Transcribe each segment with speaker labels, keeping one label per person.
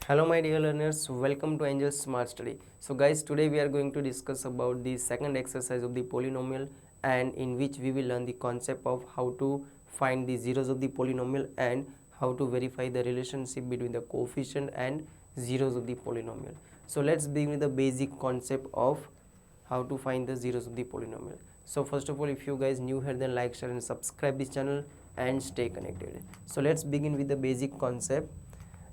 Speaker 1: Hello my dear learners, welcome to Angel Smart Study. So guys, today we are going to discuss about the second exercise of the polynomial, and in which we will learn the concept of how to find the zeros of the polynomial and how to verify the relationship between the coefficient and zeros of the polynomial. So let's begin with the basic concept of how to find the zeros of the polynomial. So first of all, if you guys new here, then like, share and subscribe this channel and stay connected. So let's begin with the basic concept.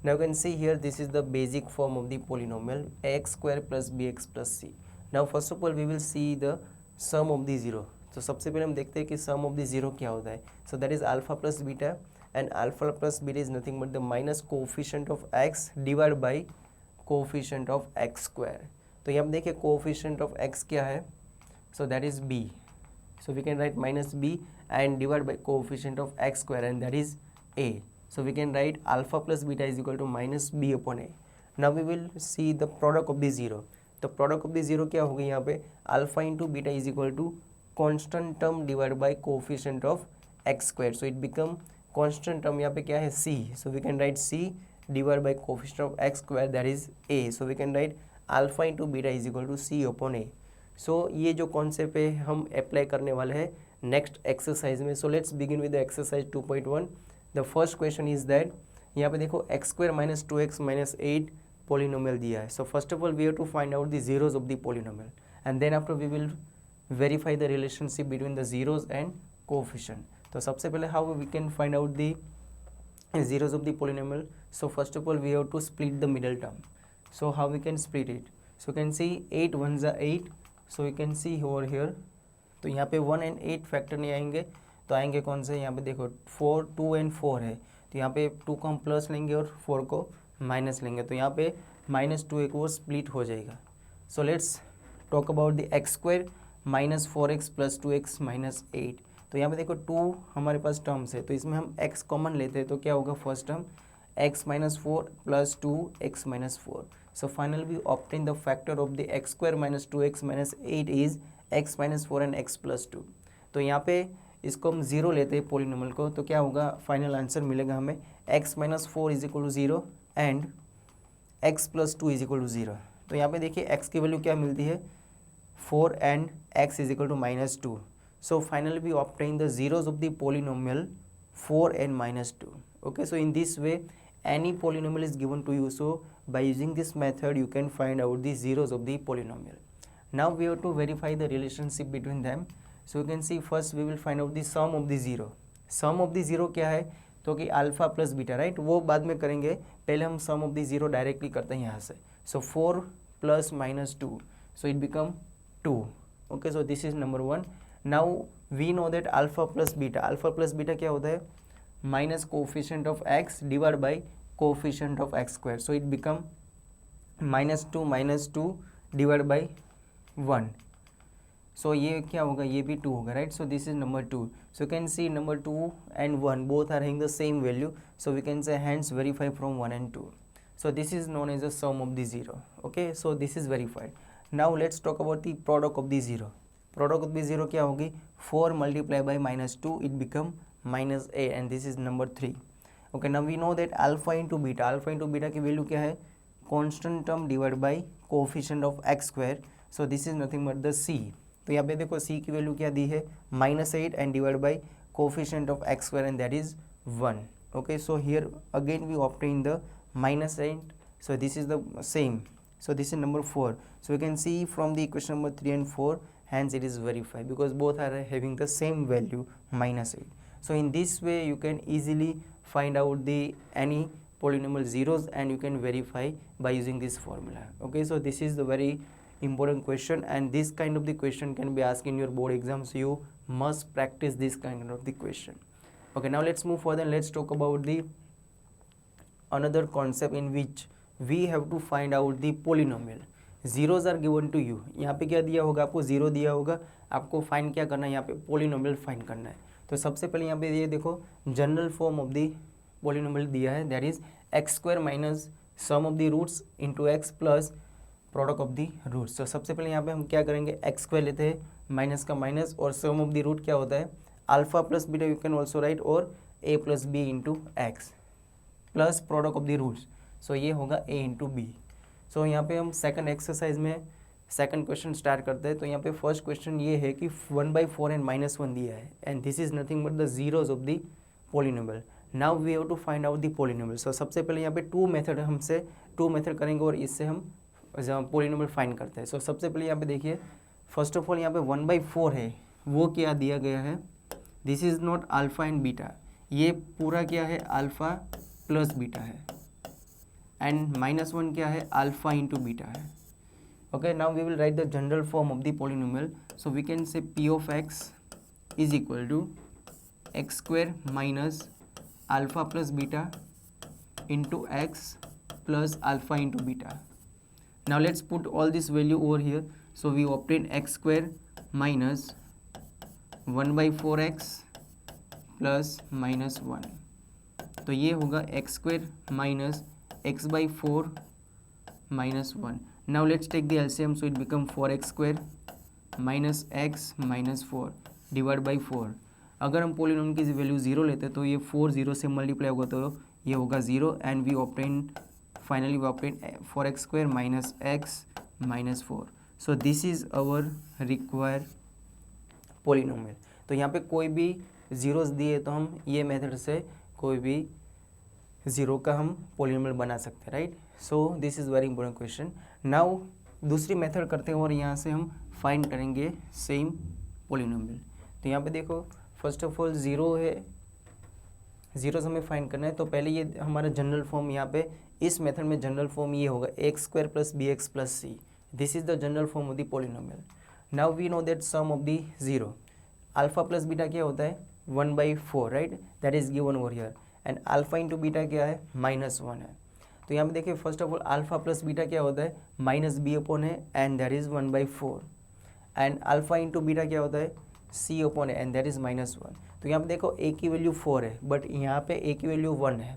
Speaker 1: Now you can see here, this is the basic form of the polynomial ax square plus bx plus c. Now first of all we will see the sum of the zero. तो सबसे पहले हम देखते हैं कि सम of the zero क्या होता है. So that is alpha plus beta, and alpha plus beta is nothing but the minus coefficient of x divide by coefficient of x square. तो यहाँ देखिए कोफिशिएंट ऑफ एक्स क्या है, so that is b. So we can write minus b and divide by coefficient of x square, and that is a. So we can write alpha plus beta is equal to minus b upon a. Now we will see the product of the zero. तो product of the zero क्या होगी यहाँ पे, alpha into beta is equal to constant term divided by coefficient of x square. So it become constant term यहाँ पे क्या है c. So we can write c divided by coefficient of x square, that is a. So we can write alpha into beta is equal to c upon a. सो ये जो concept है हम apply करने वाले हैं नेक्स्ट एक्सरसाइज में. So let's begin with the exercise 2.1. The first question is that, यहाँ पे देखो x square minus 2x minus 8 polynomial दिया है. So first of all we have to find out the zeros of the polynomial, and then after we will verify the relationship between the zeros and coefficient. तो सबसे पहले how we can find out the zeros of the polynomial. So first of all we have to split the middle term. So how we can split it? So you can see 8 ones are 8. So you can C over here. तो यहाँ पे 1 and 8 factor नहीं आएंगे, तो आएंगे कौन से, यहाँ पे देखो 4 2 and 4 है. तो यहाँ पे 2 को हम प्लस लेंगे और 4 को माइनस लेंगे. तो यहाँ पे -2 एक वो स्प्लिट हो जाएगा. So let's talk about the x square minus 4x plus 2x minus 8. तो यहाँ पे देखो 2 हमारे पास टर्म्स है, तो इसमें हम x कॉमन लेते हैं. तो क्या होगा, first term x minus 4 plus 2x minus 4. So finally we obtain the factor of the x square minus 2x minus 8 is x minus 4 and x plus 2. तो यहाँ पे इसको हम जीरो लेते हैं पोलिनोमियल को, तो क्या होगा, फाइनल आंसर मिलेगा हमें x minus 4 is equal to 0 and x plus 2 is equal to 0. तो यहाँ पे देखिए x की वैल्यू क्या मिलती है, 4 and x is equal to minus 2. So finally we obtain the zeros of the polynomial 4 and minus 2. Okay, so in this way any polynomial is given to you, so by using this method you can find out the zeros of the polynomial. Now we have to verify the relationship between them. So you can see first we will find out the sum of the zero. Sum of the zero क्या है, तो कि alpha plus beta, right, वो बाद में करेंगे. पहले हम sum of the zero directly करते हैं यहाँ से. So 4 plus minus 2, so it become 2. Okay, so this is number 1. Now we know that alpha plus beta क्या होता है, minus coefficient of x divide by coefficient of x square. So it become minus two divide by 1. सो ये क्या होगा, ये भी 2 होगा, right. So this is number 2. So you can see number 2 and 1 both are having the same value, so we can say hence verify from 1 and 2. So this is known as the sum of the zero. Okay, so this is verified. Now let's talk about the product of the zero. Product of the zero क्या होगी, 4 multiply by minus 2, it become minus a, and this is number 3. Okay, now we know that alpha into beta की value क्या है, constant term divided by coefficient of x square. So this is nothing but the c. तो यहाँ पे देखो c की value क्या दी है, -8 and divided by coefficient of x square, and that is 1. Okay, so here again we obtain the -8. So this is the same. So this is number 4. So we can see from the equation number 3 and 4, hence it is verified because both are having the same value, -8. So in this way you can easily find out the any polynomial zeros, and you can verify by using this formula. Okay, so this is the very important question, and this kind of the question can be asked in your board exams. So you must practice this kind of the question. Okay, now let's move further and let's talk about the another concept in which we have to find out the polynomial. Zeros are given to you. यहाँ पे क्या दिया होगा, आपको zero दिया होगा, आपको find क्या करना है, यहाँ पे पोलिनोमियल फाइंड करना है. तो सबसे पहले यहाँ पे ये देखो general form of the polynomial दिया है, that is x square minus sum of the roots into x plus product of the roots. तो सबसे पहले यहाँ पे हम क्या करेंगे, एक्स स्क्वायर लेते हैं, माइनस का माइनस, और सम ऑफ द रूट क्या होता है, alpha plus beta you can also write, और A plus B into x plus product of the roots. So ये होगा a इंटू बी। सो यहाँ पे हम सेकंड एक्सरसाइज में सेकंड क्वेश्चन स्टार्ट करते हैं। तो यहाँ पे फर्स्ट क्वेश्चन ये है कि 1/4 एंड -1 दिया है and this is nothing but the zeros of the polynomial. Now we have to find out the polynomial. So सबसे पहले यहाँ पे टू मेथड करेंगे और इससे हम पोलिनोमियल फाइंड करते हैं। सो सबसे पहले यहाँ पे देखिए, फर्स्ट ऑफ ऑल यहाँ पे 1/4 है, वो क्या दिया गया है, this is not alpha and beta, ये पूरा क्या है अल्फा प्लस बीटा है, एंड -1 क्या है अल्फा इंटू बीटा है। Okay, now we will write the general form of the polynomial. So we can say p of x is equal to x square minus alpha plus beta into x plus alpha into beta. Now let's put all this value over here. So we obtain x square minus 1/4x plus -1. तो ये होगा x square minus x/4 -1. Now let's take the LCM, so it become 4x square minus x minus 4 divided by 4. अगर हम polynomial की value 0 लेते तो ये 4 0 से मल्टीप्लाई होगा तो ये होगा 0 and we obtain 4x square minus x minus 4. So this is our require polynomial. तो यहाँ पे कोई भी जीरोस दिए तो हम ये मेथड से कोई भी ज़ीरो का हम पोलिनोमियल बना सकते हैं, right. So this is very important question. Now दूसरी मेथड करते हैं और यहाँ से हम फाइंड करेंगे सेम पोलिनोमियल। तो यहाँ पे देखो, फर्स्ट ऑफ ऑल ज़ीरो है, ज़ीरो से हमें फाइंड करना है। तो पहले ये हमारा जनरल फॉर्म, यहाँ पे इस मेथड में जनरल फॉर्म ये होगा x square plus b x plus c, this is the general form of the polynomial. Now we know that sum of the zero, alpha plus beta क्या होता है 1/4, right, that is given over here, and alpha into beta क्या है -1 है। तो यहाँ पे देखिए, first of all alpha plus beta क्या होता है -b/, है and that is 1/4, and alpha into beta क्या होता है c/, है एंड दैट इज -1। तो यहाँ पे देखो a की वैल्यू 4 है बट यहाँ पे a की वैल्यू 1 है,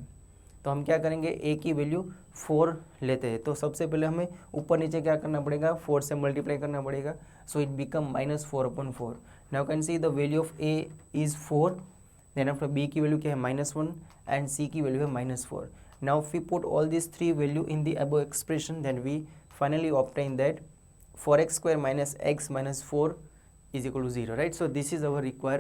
Speaker 1: तो हम क्या करेंगे a की वैल्यू 4 लेते हैं। तो सबसे पहले हमें ऊपर नीचे क्या करना पड़ेगा, 4 से मल्टीप्लाई करना पड़ेगा, so it become -4/4। Now can see the value of a is 4, then after b की वैल्यू क्या है -1 एंड c की वैल्यू है -4। Now if we put all this three value in the above expression, then we finally obtain that 4x square minus x minus 4 is equal to 0, right? So this is our required